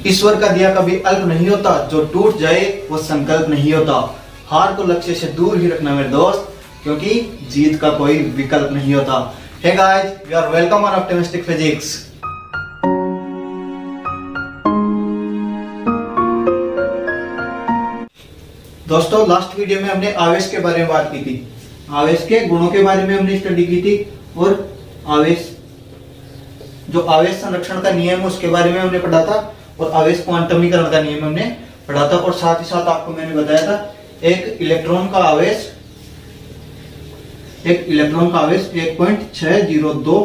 ईश्वर का दिया कभी अल्प नहीं होता, जो टूट जाए वो संकल्प नहीं होता। हार को लक्ष्य से दूर ही रखना मेरे दोस्त, क्योंकि जीत का कोई विकल्प नहीं होता। Hey guys, you are welcome on optimistic physics. दोस्तों, लास्ट वीडियो में हमने आवेश के बारे में बात की थी, आवेश के गुणों के बारे में हमने स्टडी की थी, और आवेश जो आवेश संरक्षण का नियम है उसके बारे में हमने पढ़ा था, और आवेश क्वांटमीकरण का नियम हमने पढ़ा था। और साथ ही साथ आपको मैंने बताया था एक इलेक्ट्रॉन का आवेश 1.602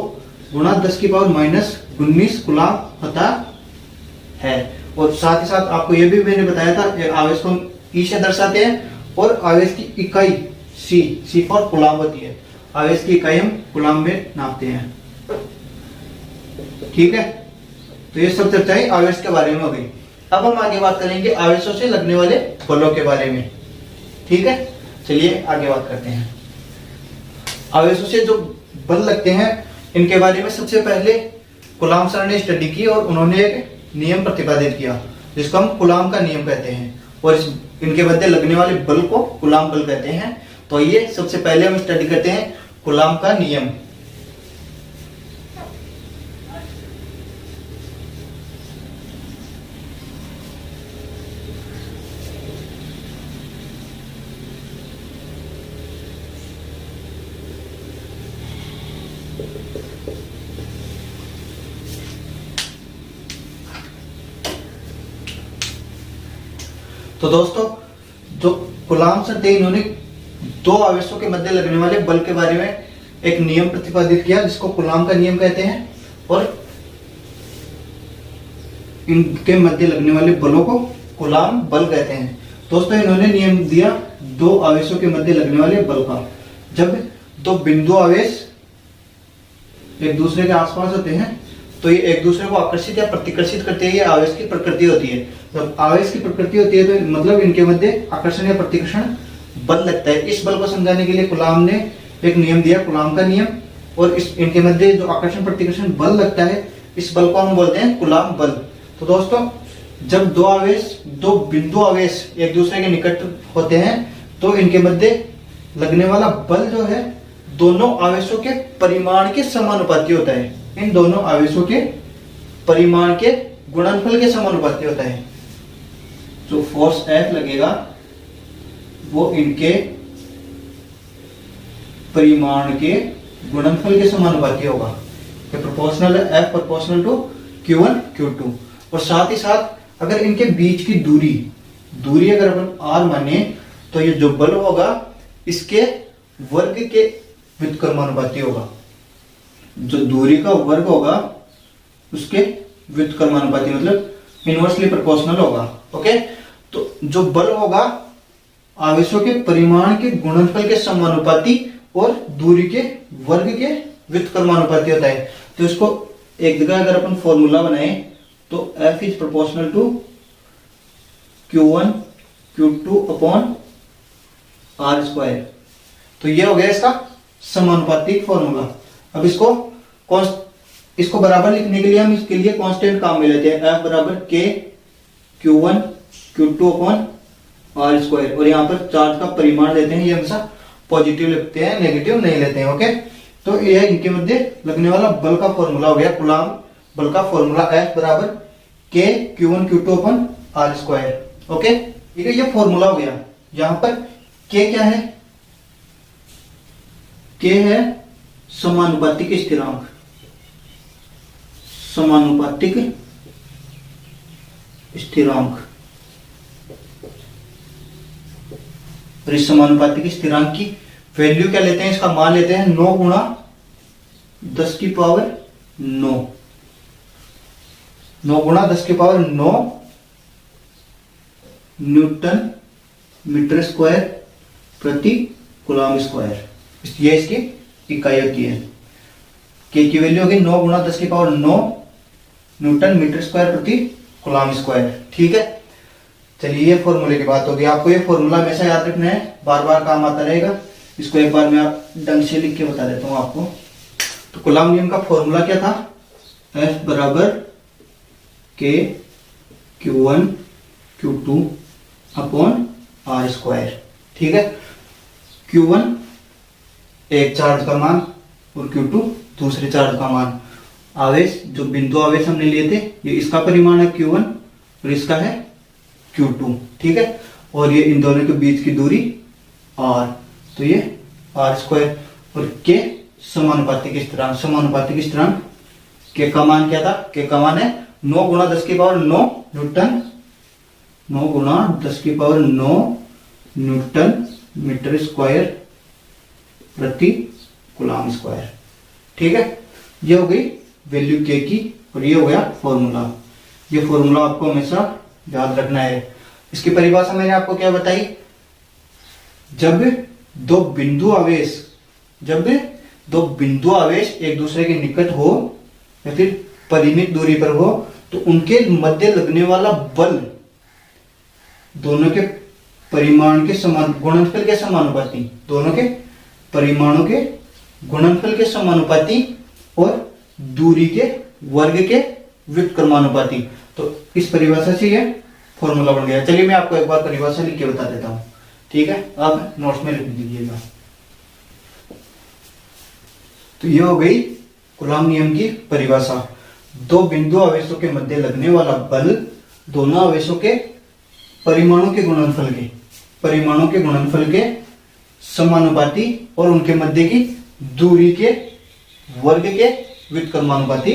गुणा 10⁻⁻19 कूलम होता है। और साथ ही साथ आपको यह भी मैंने बताया था आवेश को ई से दर्शाते हैं, और आवेश की इकाई सी फॉर कूलम होती है। आवेश की इकाई हम कूलम में नापते हैं। ठीक है, तो ये सब चर्चाएं आवेश के बारे में हो गई। अब हम आगे बात करेंगे आवेशों से लगने वाले बलों के बारे में। ठीक है, चलिए आगे बात करते हैं। आवेशों से जो बल लगते हैं इनके बारे में सबसे पहले कूलम सर ने स्टडी की, और उन्होंने एक नियम प्रतिपादित किया जिसको हम कूलम का नियम कहते हैं, और इनके मध्य लगने वाले बल को कूलम बल कहते हैं। तो ये सबसे पहले हम स्टडी करते हैं कूलम का नियम। तो दोस्तों, जो कूलम सर थे इन्होंने दो आवेशों के मध्य लगने वाले बल के बारे में एक नियम प्रतिपादित किया जिसको कूलम का नियम कहते हैं, और इनके मध्य लगने वाले बलों को कूलम बल कहते हैं। दोस्तों, इन्होंने नियम दिया दो आवेशों के मध्य लगने वाले बल का। जब दो बिंदु आवेश एक दूसरे के आसपास होते हैं तो ये एक दूसरे को आकर्षित या प्रतिकर्षित करते हैं। ये आवेश की प्रकृति होती है। जब आवेश की प्रकृति होती है तो मतलब इनके मध्य आकर्षण या प्रतिकर्षण बल लगता है। इस बल को समझाने के लिए कूलम ने एक नियम दिया, कूलम का नियम, और इनके मध्य जो आकर्षण प्रतिकर्षण बल लगता है इस बल को हम बोलते हैं कूलम बल। तो दोस्तों, जब दो बिंदु आवेश एक दूसरे के निकट होते हैं तो इनके मध्य लगने वाला बल जो है दोनों आवेशों के परिमाण के समानुपाती होता है। इन दोनों आवेशों के परिमाण के गुणनफल के समानुपाती होता है। जो फोर्स F लगेगा वो इनके परिमाण के गुणनफल के समानुपाती होगा। प्रोपोर्शनल है F proportional to Q1 Q2। और साथ ही साथ अगर इनके बीच की दूरी अगर अपन R माने तो ये जो बल होगा इसके वर्ग के व्युत्क्रमानुपाती होगा। जो दूरी का वर्ग होगा उसके व्युत्क्रमानुपाती मतलब इनवर्सली प्रोपोर्शनल होगा। ओके, तो जो बल होगा आवेशों के परिमाण के गुणनफल के समानुपाती और दूरी के वर्ग के व्युत्क्रमानुपाती होता है। तो इसको एक जगह अगर अपन फॉर्मूला बनाए तो F is proportional to Q1 Q2 upon R square. तो ये हो गया इसका समानुपातिक फॉर्मूला। अब इसको बराबर लिखने के लिए हम इसके लिए कांस्टेंट काम में लेते हैं। F बराबर K Q1 Q2 upon R square, और यहाँ पर चार्ज का परिमाण लेते हैं। ये हमेशा पॉजिटिव लिखते हैं, नेगेटिव नहीं लेते हैं। ओके, तो यह इनके मध्य लगने वाला बल का फॉर्मूला हो गया, कूलम बल का फॉर्मूला F बराबर K Q1 Q2 upon R square. Okay, ठीक है, ये फॉर्मूला हो गया। यहाँ पर K क्या है? K है समानुपातिक स्थिरांक। समानुपातिक स्थिरांक, और इस समानुपातिक स्थिरांक की वैल्यू क्या लेते हैं? इसका मान लेते हैं 9 गुणा 10⁹ 9। 9 गुणा 10⁹ न्यूटन मीटर स्क्वायर प्रति कूलम स्क्वायर। ये इसकी इकाई होती है। के की वैल्यू होगी 9 गुणा 10⁹ न्यूटन मीटर स्क्वायर प्रति कूलम स्क्वायर। ठीक है, चलिए ये फॉर्मूले की बात होगी। आपको ये फॉर्मूला हमेशा याद रखना है, बार बार काम आता रहेगा। इसको एक बार मैं आप ढंग से लिख के बता देता हूं आपको। तो कूलम नियम का फॉर्मूला क्या था? F बराबर K Q1 Q2 upon are square. ठीक है, Q1 एक चार्ज का मान और Q2 दूसरे चार्ज का मान। आवेश जो बिंदु आवेश हमने लिए थे, ये इसका परिमाण है Q1 और इसका है Q2। ठीक है, और ये इन दोनों के बीच की दूरी R, तो ये आर स्क्वायर। और के समानुपातिक स्थिरांक, समानुपातिक स्थिरांक के का मान क्या था? के का मान है 9 गुणा 10 की पावर 9 न्यूटन, 9 गुणा 10 की पावर 9 न्यूटन मीटर स्क्वायर प्रति कूलम स्क्वायर। ठीक है, ये हो गई वैल्यू के की और ये हो गया फॉर्मूला। ये फॉर्मूला आपको हमेशा याद रखना है। इसकी परिभाषा मैंने आपको क्या बताई? जब दो बिंदु आवेश एक दूसरे के निकट हो या फिर परिमित दूरी पर हो, तो उनके मध्य लगने वाला बल दोनों के परिमाण के समान, गुणनफल के समानुपाती, दोनों के परिमाणों के गुणनफल के समानुपाती और दूरी के वर्ग के व्युत्क्रमानुपाती। तो इस परिभाषा से यह फॉर्मूला बन गया। चलिए मैं आपको एक बार परिभाषा लिख के बता देता हूं। ठीक है, आप नोट्स में लिख दीजिएगा। तो यह हो गई कूलम नियम की परिभाषा। दो बिंदु आवेशों के मध्य लगने वाला बल दोनों आवेशों के परिमाणों के गुणनफल के समानुपाती और उनके मध्य की दूरी के वर्ग के व्युत्क्रमानुपाती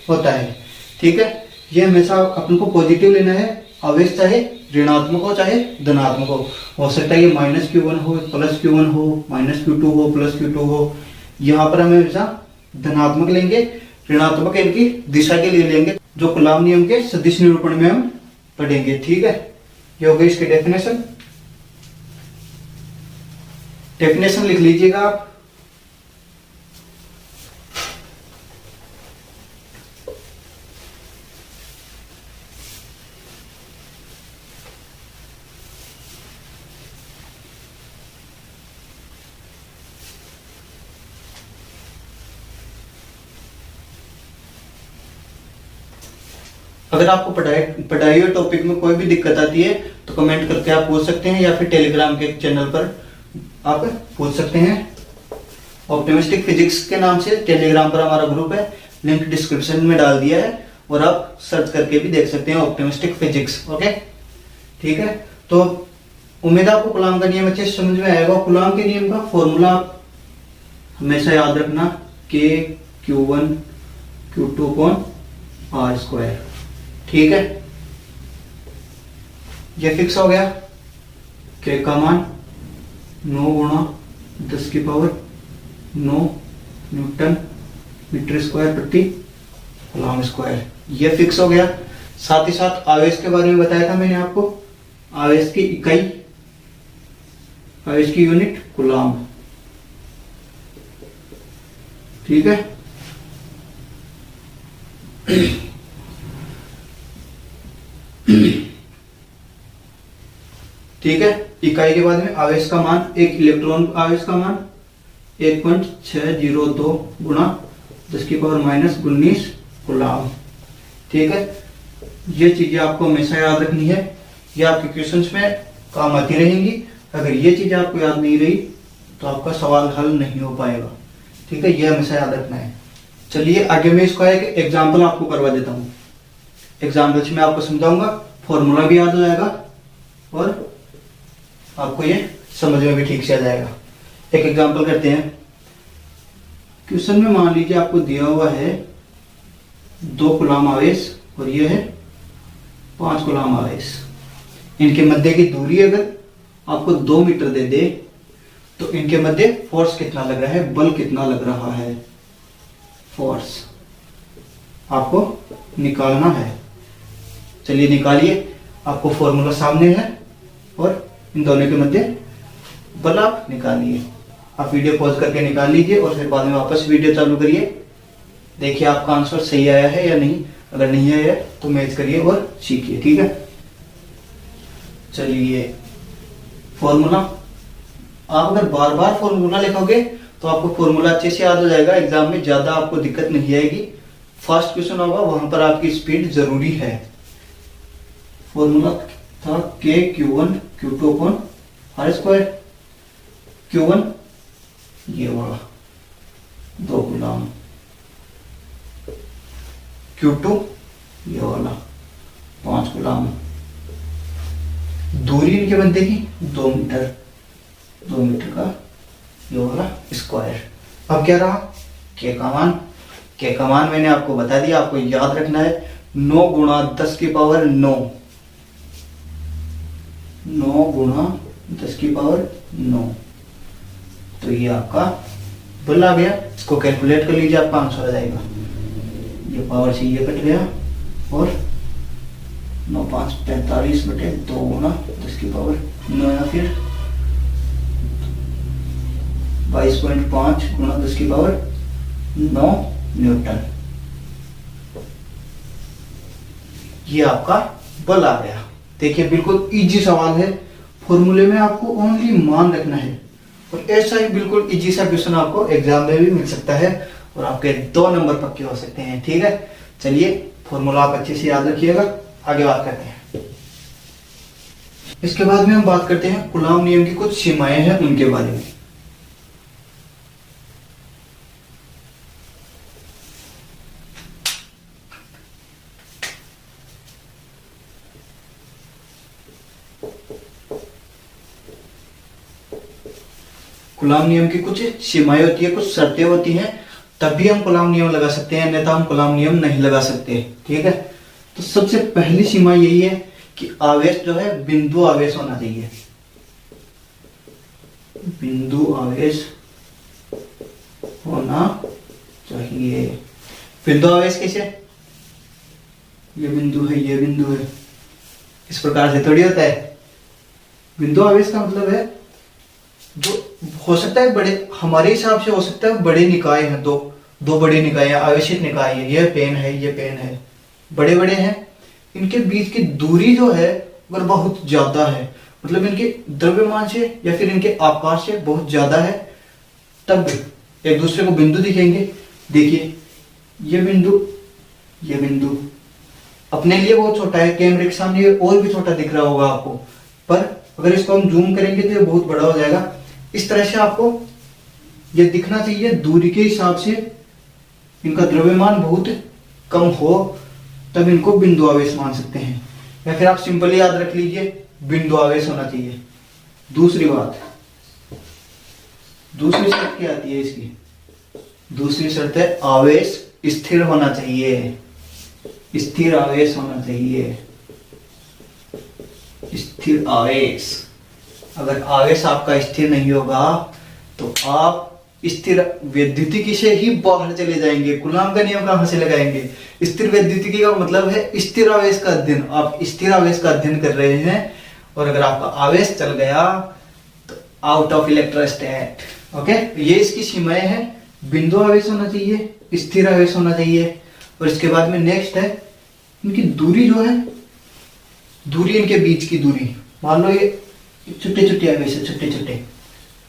होता है। ठीक है, यह हमेशा अपन को पॉजिटिव लेना है। आवेश चाहे ऋणात्मक हो चाहे धनात्मक हो सकता है ये -Q1 हो, +Q1 हो, -Q2 हो, +Q2 हो। यहां पर हमें हमेशा धनात्मक लेंगे, ऋणात्मक इनकी दिशा के लिए लेंगे, जो कूलम नियम के सदिश निरूपण में हम पढ़ेंगे। ठीक है, ये हो गई इसकी डेफिनेशन लिख लीजिएगा आप। अगर आपको पढ़ाई हुए टॉपिक में कोई भी दिक्कत आती है तो कमेंट करके आप पूछ सकते हैं, या फिर टेलीग्राम के चैनल पर आप पूछ सकते हैं। ऑप्टिमिस्टिक फिजिक्स के नाम से टेलीग्राम पर हमारा ग्रुप है, लिंक डिस्क्रिप्शन में डाल दिया है, और आप सर्च करके भी देख सकते हैं ऑप्टिमिस्टिक फिजिक्स। ओके, ठीक है। तो उम्मीद है आपको कूलम का नियम अच्छे से समझ में आएगा। कूलम के नियम का फॉर्मूला हमेशा याद रखना, के Q1 Q2 upon are square. ठीक है, ये फिक्स हो गया। के का मान 9 गुणा 10 की पावर 9 न्यूटन मीटर स्क्वायर प्रति कूलम स्क्वायर, ये फिक्स हो गया। साथ ही साथ आवेश के बारे में बताया था मैंने आपको। आवेश की इकाई, आवेश की यूनिट कूलम। ठीक है, ठीक है। इकाई के बाद में आवेश का मान, एक इलेक्ट्रॉन आवेश का मान 1.602 गुणा 10 की पावर -19 कूलम। ठीक है, ये चीजें आपको हमेशा याद रखनी है, ये आपके क्वेश्चंस में काम आती रहेंगी। अगर ये चीजें आपको याद नहीं रही तो आपका सवाल हल नहीं हो पाएगा। ठीक है, ये हमेशा याद रखना है। चलिए आगे मैं इसका एक एग्जाम्पल आपको करवा देता हूँ। एग्जाम्पल से मैं आपको समझाऊंगा, फॉर्मूला भी याद हो जाएगा और आपको ये समझ में भी ठीक से आ जाएगा। एक एग्जाम्पल करते हैं। क्वेश्चन में मान लीजिए आपको दिया हुआ है 2 कूलम आवेश और ये है 5 कूलम आवेश। इनके मध्य की दूरी अगर आपको 2 मीटर दे दे तो इनके मध्य फोर्स कितना लग रहा है, बल कितना लग रहा है, फोर्स आपको निकालना है। चलिए निकालिए, आपको फॉर्मूला सामने है और इन दोनों के मध्य बल आप निकालिए। आप वीडियो पॉज करके निकाल लीजिए और फिर बाद में वापस वीडियो चालू करिए। देखिए आपका आंसर सही आया है या नहीं। अगर नहीं आया तो मैच करिए और सीखिए। ठीक है, चलिए फॉर्मूला, आप अगर बार बार फॉर्मूला लिखोगे तो आपको फॉर्मूला अच्छे से याद हो जाएगा। एग्जाम में ज्यादा आपको दिक्कत नहीं आएगी। फर्स्ट क्वेश्चन होगा, वहां पर आपकी स्पीड जरूरी है। फॉर्मूला था K(Q1 Q2 upon R²। Q1 ये वाला 2 कूलम, Q2 ये वाला 5 कूलम। दूरी इनके बनते की 2 मीटर, 2 मीटर का ये वाला स्क्वायर। अब क्या रहा K का मान मैंने आपको बता दिया, आपको याद रखना है 9 गुणा 10 की पावर 9, 9 गुणा 10 की पावर 9। तो ये आपका बल आ गया। इसको कैलकुलेट कर लीजिए, आपका आंसर आ जाएगा। ये पावर से ये कट गया और 9 5 45 बटे 2 गुणा 10 की पावर 9 या फिर 22.5 गुणा 10 की पावर 9 न्यूटन। ये आपका बल आ गया। देखिए बिल्कुल इजी सवाल है, फॉर्मूले में आपको ओनली मान रखना है और ऐसा ही बिल्कुल इजी सा क्वेश्चन आपको एग्जाम में भी मिल सकता है और आपके 2 नंबर पक्के हो सकते हैं। ठीक है, चलिए फॉर्मूला आप अच्छे से याद रखिएगा। आगे बात करते हैं। इसके बाद में हम बात करते हैं कूलॉम नियम की कुछ सीमाएं हैं उनके बारे में। कूलॉम नियम की कुछ सीमाएं होती है, कुछ शर्तें होती हैं, तभी हम कूलॉम नियम लगा सकते हैं, अन्यथा हम कूलॉम नियम नहीं लगा सकते। ठीक है, तो सबसे पहली सीमा यही है कि आवेश जो है बिंदु आवेश होना चाहिए। बिंदु आवेश होना चाहिए। बिंदु आवेश कैसे? ये बिंदु है, ये बिंदु है, इस प्रकार से थोड़ी होता है। बिंदु आवेश का मतलब है जो हो सकता है बड़े, हमारे हिसाब से हो सकता है बड़े निकाय हैं, दो बड़े निकाय हैं, आवेशित निकाय है। ये पेन है, ये पेन है, बड़े बड़े हैं। इनके बीच की दूरी जो है वह बहुत ज्यादा है, मतलब इनके द्रव्यमान से या फिर इनके आकार से बहुत ज्यादा है, तब एक दूसरे को बिंदु दिखेंगे। देखिए ये बिंदु अपने लिए बहुत छोटा है, कैमरे के सामने ये और भी छोटा दिख रहा होगा आपको, पर अगर इसको हम जूम करेंगे तो ये बहुत बड़ा हो जाएगा। इस तरह से आपको ये दिखना चाहिए। दूरी के हिसाब से इनका द्रव्यमान बहुत कम हो तब इनको बिंदु आवेश मान सकते हैं, या फिर आप सिंपली याद रख लीजिए बिंदु आवेश होना चाहिए। दूसरी बात, दूसरी शर्त क्या आती है इसकी? दूसरी शर्त है आवेश स्थिर होना चाहिए। स्थिर आवेश होना चाहिए, स्थिर आवेश। अगर आवेश आपका स्थिर नहीं होगा तो आप स्थिर वैद्युतिकी से ही बाहर चले जाएंगे। कूलॉम का नियम कहां से लगाएंगे? स्थिर वैद्युतिकी का मतलब है स्थिर आवेश का अध्ययन। आप स्थिर आवेश का अध्ययन कर रहे हैं और अगर आपका आवेश चल गया तो आउट ऑफ इलेक्ट्रोस्टैट। ओके, ये इसकी सीमाएं हैं। बिंदु आवेश होना चाहिए, स्थिर आवेश होना चाहिए, और इसके बाद में नेक्स्ट है इनकी दूरी जो है, दूरी इनके बीच की दूरी। मान लो ये छोटे छोटे आवेश है, छोटे छोटे,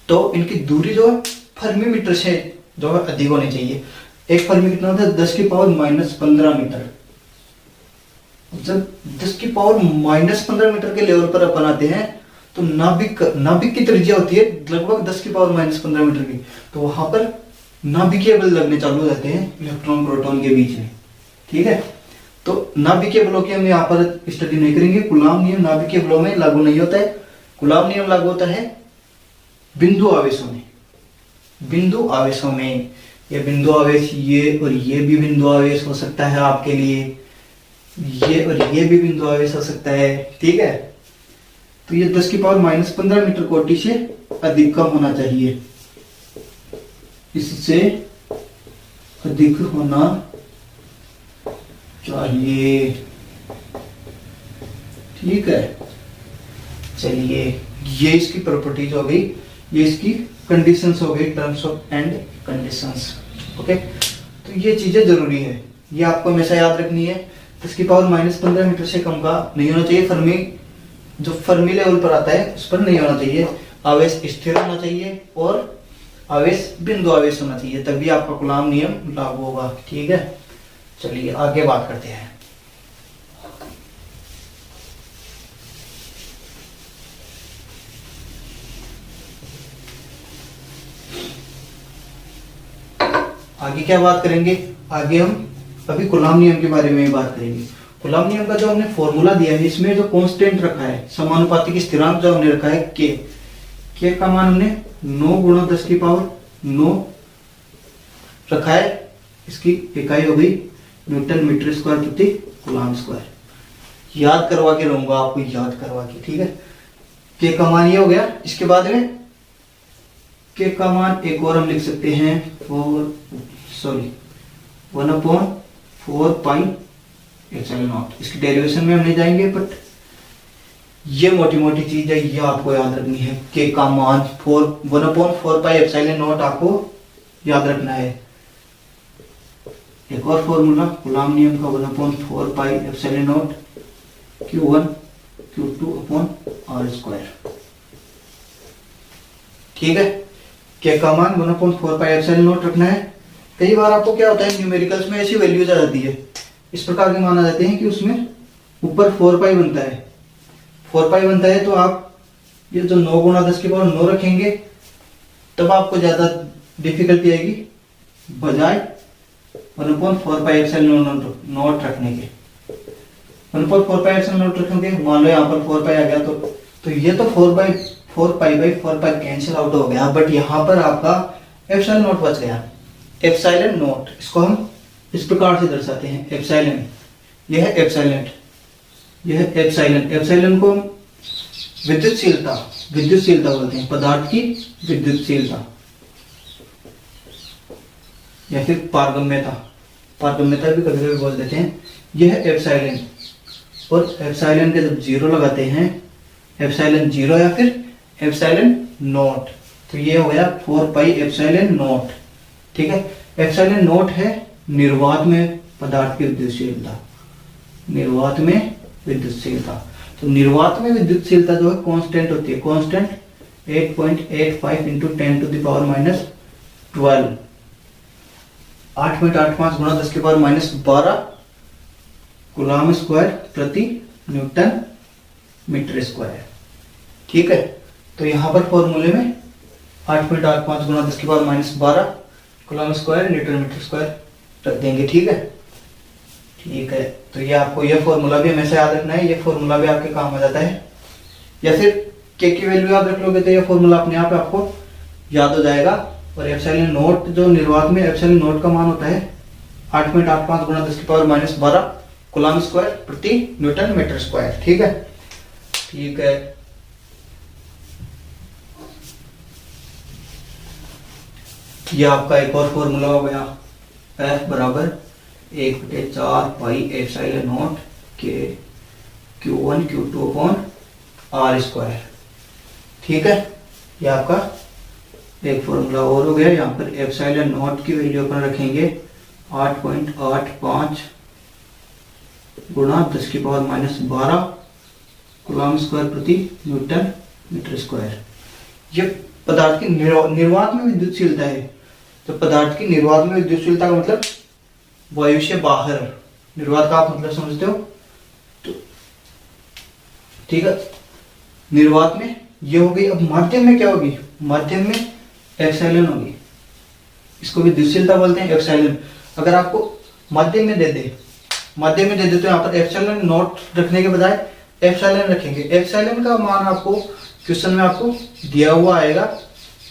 तो इनकी दूरी जो है फर्मी मीटर से जो है अधिक होनी चाहिए। एक फर्मी कितना होता है? 10 की पावर -15 मीटर। जब 10 की पावर -15 मीटर के लेवल पर अपन आते हैं तो नाभिक की त्रिज्या होती है लगभग 10 की पावर -15 मीटर की, तो वहां पर नाभिकीय बल लगने चालू हो जाते हैं इलेक्ट्रॉन प्रोटॉन के बीच में। ठीक है, तो नाभिकीय बलों की हम यहाँ पर स्टडी नहीं करेंगे। कूलॉम नियम नाभिकीय बलों में लागू नहीं होता है। कूलॉम नियम लागू होता है बिंदु आवेशों में। बिंदु आवेशों में ये बिंदु आवेश, ये और ये भी बिंदु आवेश हो सकता है आपके लिए, ये और ये भी बिंदु आवेश हो सकता है। ठीक है, तो ये 10 की पावर -15 मीटर कोटि से अधिक कम होना चाहिए, इससे अधिक होना चाहिए। ठीक है, चलिए ये इसकी प्रॉपर्टीज हो गई, ये इसकी कंडीशंस हो गई, terms of and conditions. Okay, तो ये चीजें जरूरी है, ये आपको हमेशा याद रखनी है। 10 की पावर -15 मीटर से कम का नहीं होना चाहिए। फर्मी जो फर्मी लेवल पर आता है उस पर नहीं होना चाहिए। आवेश स्थिर होना चाहिए और आवेश बिंदु आवेश होना चाहिए, तभी आपका कूलॉम नियम लागू होगा। ठीक है, चलिए आगे बात करते हैं। आगे क्या बात करेंगे, आगे हम अभी कूलॉम नियम के बारे में बात करेंगे। कूलॉम नियम का जो हमने फॉर्मूला दिया है, इसमें जो कांस्टेंट रखा है, समानुपातिक स्थिरांक जो हमने रखा है के का मान हमने 9 गुणा 10 की पावर 9 रखा है। इसकी इकाई हो गई न्यूटन मीटर स्क्वायर प्रति कूलॉम स्क्वायर। याद करवा के रहूंगा आपको, याद करवा के, ठीक है। के का मान ये हो गया। इसके बाद में के का मान एक और हम लिख सकते हैं 1/4 पाई एप्सिलॉन नॉट। इसकी डेरिवेशन में हम नहीं जाएंगे, बट ये मोटी मोटी चीज है, ये आपको याद रखनी है। के का मान 1/4 पाई एप्सिलॉन नॉट आपको याद रखना है। एक और फॉर्मूला कूलॉम नियम का 1/4 pi epsilon not Q1 Q2 upon R square, ठीक है। के का मान 1/4 पाई एप्सिलॉन नॉट रखना है। कई बार आपको क्या होता है, न्यूमेरिकल्स में ऐसी वैल्यूज आ जाती है, इस प्रकार के मान आ जाते हैं कि उसमें ऊपर 4 पाई बनता है, 4 पाई बनता है, तो आप ये जो 9 गुणा 10 की पावर 9 रखेंगे, तब आपको ज्यादा डिफिकल्टी आएगी बजाय 1/4 पाई एप्सिलॉन नॉट रखने के। 1/4 पाई एप्सिलॉन नॉट रखेंगे, मान लो यहाँ पर 4 पाई आ गया, तो ये तो 4 pi by 4 pi cancel out हो गया, बट यहाँ पर आपका एप्सिलॉन नॉट बच गया। एप्सिलॉन नॉट, इसको हम इस प्रकार से दर्शाते हैं, एप्सिलॉन, यह है एप्सिलॉन, यह है एप्सिलॉन। एप्सिलॉन को हम विद्युतशीलता बोलते हैं, पदार्थ की विद्युतशीलता या फिर पारगम्यता भी कभी कभी बोल देते हैं। यह है एप्सिलॉन, और एप्सिलॉन के जब 0 लगाते हैं, एप्सिलॉन 0 या फिर एप्सिलॉन नॉट, तो ये हो गया 4 पाई एप्सिलॉन नॉट, ठीक है। एप्सिलॉन नॉट है निर्वात में पदार्थ की विद्युतशीलता, निर्वात में विद्युतशीलता। तो निर्वात में विद्युतशीलता जो है कांस्टेंट होती है, constant 8.85 into 10 to the power -12, 8.85 गुणा 10 की पावर -12 कूलॉम स्क्वायर प्रति न्यूटन मीटर स्क्वायर, ठीक है। तो यहां पर फॉर्मूले में 8.85 गुणा 10 की power -12 coulomb square newton metre square रख देंगे, ठीक है। ठीक है, तो ये आपको ये फॉर्मूला भी हमेशा याद रखना है, ये फॉर्मूला भी आपके काम आ जाता है, या फिर के की वैल्यू याद रख लोगे तो ये फॉर्मूला अपने आप आपको याद हो जाएगा। और एप्सिलॉन नॉट जो निर्वात में एप्सिलॉन नॉट का मान होता है 8.85 गुणा 10 की पावर -12 कूलॉम स्क्वायर प्रति न्यूटन मीटर स्क्वायर, ठीक है। ठीक है, ये आपका एक और फॉर्मूला हो गया, F बराबर 1/4 पाई एप्सिलॉन नॉट के Q1 Q2 upon R square, ठीक है। ये आपका एक फॉर्मूला और हो गया। यहाँ पर एप्सिलॉन नॉट की वैल्यू अपन रखेंगे 8.85 गुणा 10 की पावर -12 कूलॉम स्क्वायर प्रति न्यूटन मीटर स्क्वायर। ये पदार्थ की निर्वात में विद्युतशीलता है। तो पदार्थ की निर्वात में विद्युतशीलता का मतलब वायु से बाहर, निर्वात का आप मतलब समझते हो, तो ठीक है। निर्वात में ये हो गई। अब माध्यम में क्या होगी, माध्यम में एप्सिलॉन होगी, इसको विद्युतशीलता बोलते हैं एप्सिलॉन। अगर आपको माध्यम में दे दे तो यहाँ पर एप्सिलॉन नॉट रखने के बजाय एप्सिलॉन रखेंगे। एप्सिलॉन का मान आपको क्वेश्चन में आपको दिया हुआ आएगा,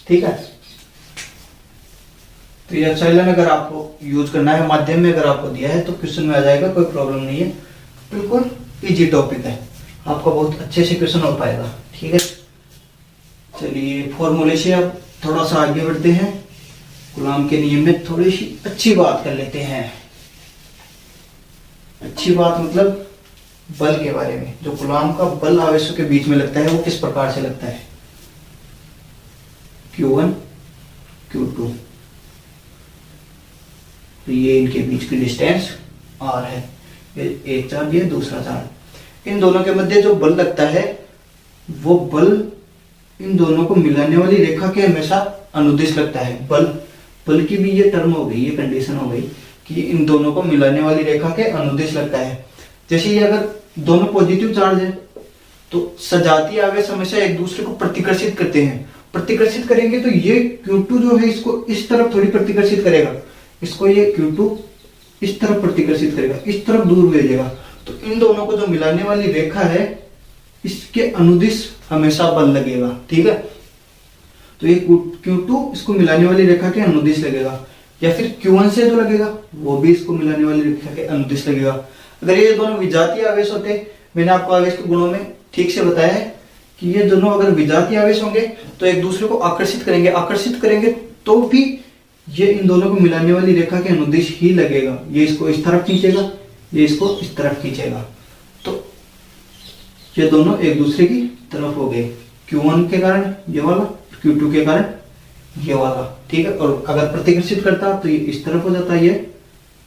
ठीक है। तो ये एप्सिलॉन अगर आपको यूज करना है माध्यम में, अगर आपको दिया है तो क्वेश्चन में आ जाएगा, कोई प्रॉब्लम नहीं है, बिल्कुल इजी टॉपिक है, आपका बहुत अच्छे से क्वेश्चन हो पाएगा, ठीक है। चलिए फॉर्मूले से अब थोड़ा सा आगे बढ़ते हैं, कूलॉम के नियम में थोड़ी सी अच्छी बात कर लेते हैं। अच्छी बात मतलब बल के बारे में, जो कूलॉम का बल आवेशों के बीच में लगता है वो किस प्रकार से लगता है। Q1 Q2, तो ये इनके बीच की डिस्टेंस R है, एक चार्ज ये दूसरा चार्ज, इन दोनों के मध्य जो बल लगता है वो बल इन दोनों को मिलाने वाली रेखा के हमेशा अनुदिश लगता है। बल की भी ये टर्म हो गई, ये कंडीशन हो गई कि इन दोनों को मिलाने वाली रेखा के अनुदिश लगता है। जैसे ये अगर दोनों पॉजिटिव चार्ज है तो सजातीय आवेश हमेशा एक दूसरे को प्रतिकर्षित करते हैं। प्रतिकर्षित करेंगे तो ये Q2 जो है इसको इस तरफ थोड़ी प्रतिकर्षित करेगा, इसको ये Q2 इस तरफ प्रतिकर्षित करेगा, इस तरफ दूर भेजेगा। तो इन दोनों को जो मिलाने वाली रेखा है इसके अनुदिश हमेशा बल लगेगा, ठीक है। तो ये Q2 इसको मिलाने वाली रेखा के अनुदिश लगेगा, या फिर Q1 से जो लगेगा वो भी इसको मिलाने वाली रेखा के अनुदिश लगेगा। अगर ये दोनों विजातीय आवेश होते, मैंने आपको आवेश के गुणों में ठीक से बताया है कि ये दोनों अगर विजातीय आवेश होंगे तो एक दूसरे को आकर्षित करेंगे तो भी ये इन दोनों को मिलाने वाली रेखा के अनुदिश ही लगेगा। ये इसको इस तरफ खींचेगा, ये इसको इस तरफ खींचेगा, तो ये दोनों एक दूसरे की तरफ हो गए। Q1 के कारण ये वाला, Q2 के कारण ये वाला, ठीक है। और अगर प्रतिकर्षित करता तो ये इस तरफ हो जाता, ये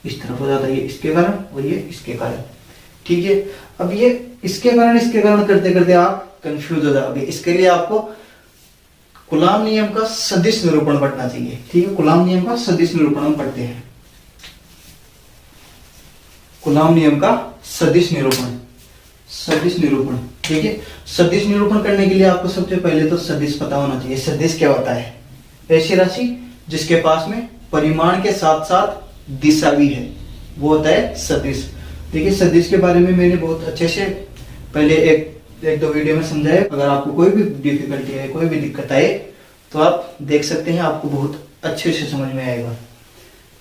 इस तरफ हो जाता, ये इसके कारण और ये इसके कारण, ठीक है। अब ये इसके कारण करते करते आप कंफ्यूज हो जाओगे। इसके लिए आपको कूलाम नियम का सदिश निरूपण पढ़ना चाहिए, ठीक है। कूलाम नियम का सदिश निरूपण हम पढ़ते हैं। कूलाम नियम का सदिश निरूपण, ठीक है। सदिश निरूपण करने के लिए आपको सबसे पहले तो सदिश पता होना चाहिए। सदिश क्या होता है? ऐसी राशि जिसके पास में परिमाण के साथ साथ दिशा भी है, वो होता है सदिश। देखिए सदिश के बारे में मैंने बहुत अच्छे से पहले एक दो वीडियो में समझाया। अगर आपको कोई भी डिफिकल्टी है, कोई भी दिक्कत आए तो आप देख सकते हैं, आपको बहुत अच्छे से समझ में आएगा।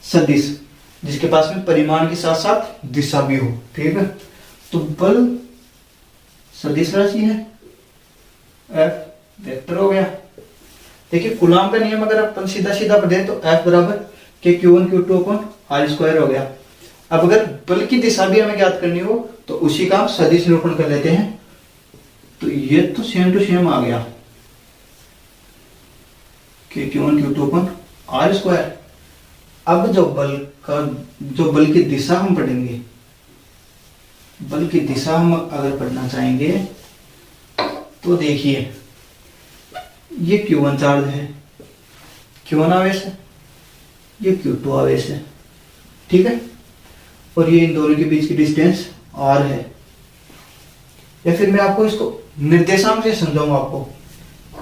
सदिश जिसके पास में परिमाण के साथ साथ दिशा भी हो, ठीक है। तो बल सदिश राशि है, F वेक्टर हो गया। देखिए कूलाम का नियम अगर अपन सीधा सीधा पढ़े तो F बराबर के Q1 Q2 upon R square हो गया। अब अगर बल की दिशा भी हमें ज्ञात करनी हो तो उसी का हम सदिश निरूपण कर लेते हैं। तो ये तो सेम टू सेम आ गया कि Q1 Q2 upon R square. अब जो बल की दिशा हम पढ़ेंगे, बल की दिशा हम अगर पढ़ना चाहेंगे तो देखिए ये Q1 चार्ज है, Q1 आवेश है, ये Q2 आवेश है, ठीक है। और ये इन दोनों के बीच की डिस्टेंस R है। या फिर मैं आपको इसको निर्देशांक से समझाऊंगा। आपको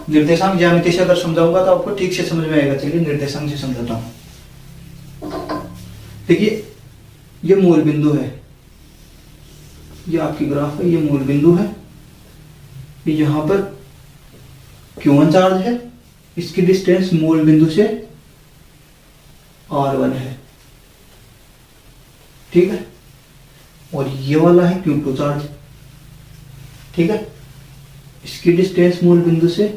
निर्देशांक ज्यामिति से अगर समझाऊंगा तो आपको ठीक से समझ में आएगा। चलिए निर्देशांक से समझाता हूं। देखिए ये मूल बिंदु है, ये आपकी ग्राफ है, ये मूल बिंदु है। यहां पर Q1 चार्ज है, इसकी डिस्टेंस मूल बिंदु से R1 है, ठीक है। और ये वाला है Q2 चार्ज, ठीक है, इसकी डिस्टेंस मूल बिंदु से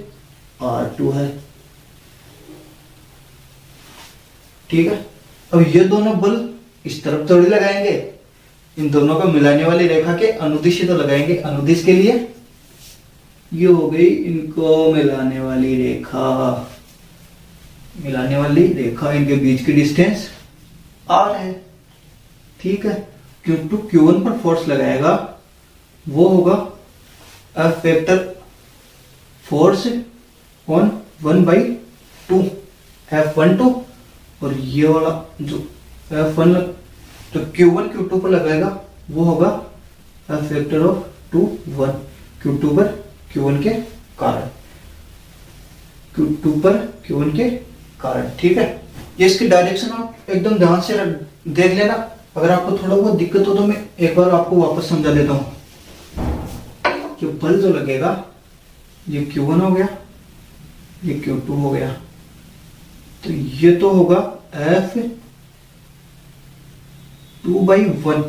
R2 है, ठीक है। अब ये दोनों बल इस तरफ थोड़ी लगाएंगे, इन दोनों को मिलाने वाली रेखा के अनुदिश ही तो लगाएंगे। अनुदिश के लिए ये हो गई इनको मिलाने वाली रेखा, इनके बीच की डिस्टेंस R है, ठीक है। Q2 Q1 पर फोर्स लगाएगा, वो होगा F vector force on 1/2 F12। और ये वाला जो F1 तो Q1 Q2 पर लगाएगा वो होगा F वेक्टर ऑफ 2 1 Q2 पर Q1 के कारण, Q2 पर Q1 के कारण, ठीक है। ये इसकी डायरेक्शन आप एकदम ध्यान से देख लेना। अगर आपको थोड़ा बहुत दिक्कत हो तो मैं एक बार आपको वापस समझा देता हूं कि बल जो लगेगा ये Q1 हो गया, ये Q2 हो गया, तो ये तो होगा F 2/1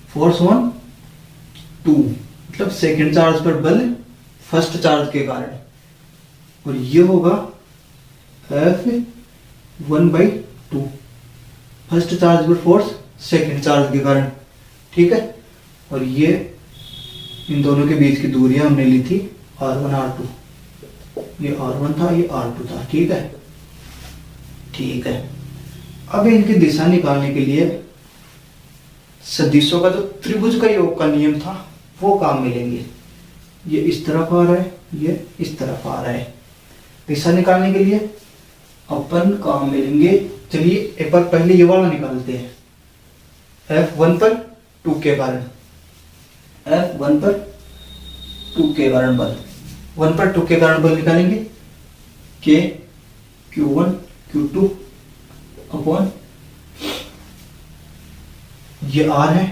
फोर्स ऑन 2, मतलब सेकेंड चार्ज पर बल फर्स्ट चार्ज के कारण। और ये होगा F 1/2 फर्स्ट चार्ज पर फोर्स सेकेंड चार्ज के कारण, ठीक है। और ये इन दोनों के बीच की दूरियां हमने ली थी R1 R2, ये R1 था, ये R2 था, ठीक है, ठीक है। अब इनकी दिशा निकालने के लिए सदिशों का जो त्रिभुज का योग का नियम था वो काम में लेंगे। ये इस तरफ आ रहा है, ये इस तरफ आ रहा है। दिशा निकालने के लिए अपन काम में लेंगे। चलिए एक बार पहले ये वाला निकालते हैं। F1 पर 2 के कारण, F1 पर 2 के कारण बल, 1 पर 2 के कारण बल निकालेंगे के Q1 Q2 अपॉन ये r है